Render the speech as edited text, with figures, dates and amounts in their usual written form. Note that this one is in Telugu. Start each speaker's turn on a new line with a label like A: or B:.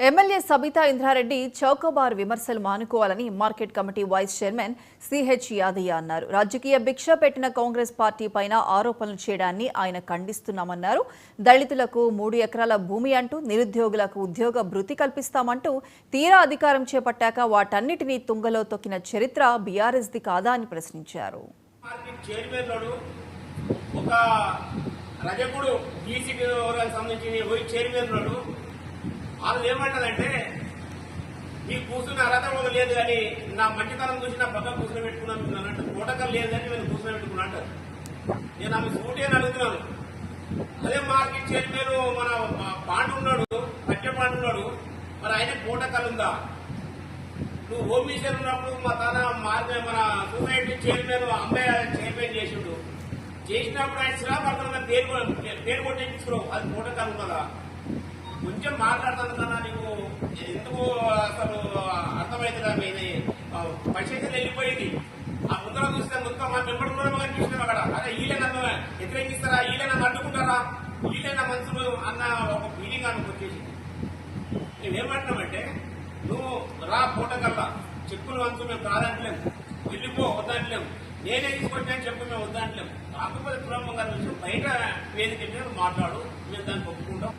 A: ఎమ్మెల్యే సబితా ఇంద్రారెడ్డి చౌకబార్ విమర్శలు మానుకోవాలని market committee vice chairman CH Yadaiah అన్నారు. రాజకీయ భిక్ష పెట్టిన కాంగ్రెస్ పార్టీ పైన ఆరోపణలు చేయడాన్ని ఆయన ఖండిస్తున్నామన్నారు. దళితులకు 3 ఎకరాల భూమి అంటూ నిరుద్యోగులకు ఉద్యోగ భృతి కల్పిస్తామంటూ తీరా అధికారం చేపట్టాక వాటన్నిటినీ తుంగలో తొక్కిన చరిత్ర బీఆర్ఎస్ది కాదా అని ప్రశ్నించారు.
B: వాళ్ళు ఏమంటారంటే నీకు కూర్చుని అర్హత కూడా లేదు కానీ నా మంచితనం చూసి నా పక్కన కూర్చొని పెట్టుకున్నాను అంటే పూటకం లేదు కానీ నేను కూర్చొని పెట్టుకున్నా అంటారు. నేను ఆమె స్కూటీ అని అడుగుతున్నాను. అదే మార్కెట్ చైర్మన్ మన పాండు ఉన్నాడు, పాండు ఉన్నాడు, మరి ఆయన పూటకలు ఉందా? నువ్వు హోమ్ మినిస్టర్ ఉన్నప్పుడు మా తాత మన సొసైటీ చైర్మన్ అమ్మాయి చైర్మన్ చేసిండు. చేసినప్పుడు ఆయన శ్రాపడుతున్న పేరు కొట్టించుకున్నావు, అది పూటకలు ఉన్నదా? కొంచెం మాట్లాడతాను కన్నా నీకు ఎందుకు అసలు అర్థమవుతుందా? ఇది పరిస్థితులు వెళ్ళిపోయింది. ఆ ముందర చూస్తే మొత్తం మా మెంబర్ కూడా కనిపిస్తున్నాం అక్కడ. అదే వీళ్ళే నన్ను వ్యతిరేకిస్తారా, వీళ్ళే నన్ను అడ్డుకుంటారా, వీళ్ళే నా మనుషులు అన్న ఒక ఫీలింగ్ అనుకు వచ్చేసి మేమేమంటున్నామంటే నువ్వు రా పూటకల్లా చెక్కులు వంచు, మేము కాదంటలేము, వెళ్ళిపో వద్దంటలేము, నేనే తీసుకొచ్చాను చెప్పు, మేము వద్దంటలేము. కాకపోతే తులంబంగా బయట వేదిక మాట్లాడు, మేము దాన్ని ఒప్పుకుంటాం.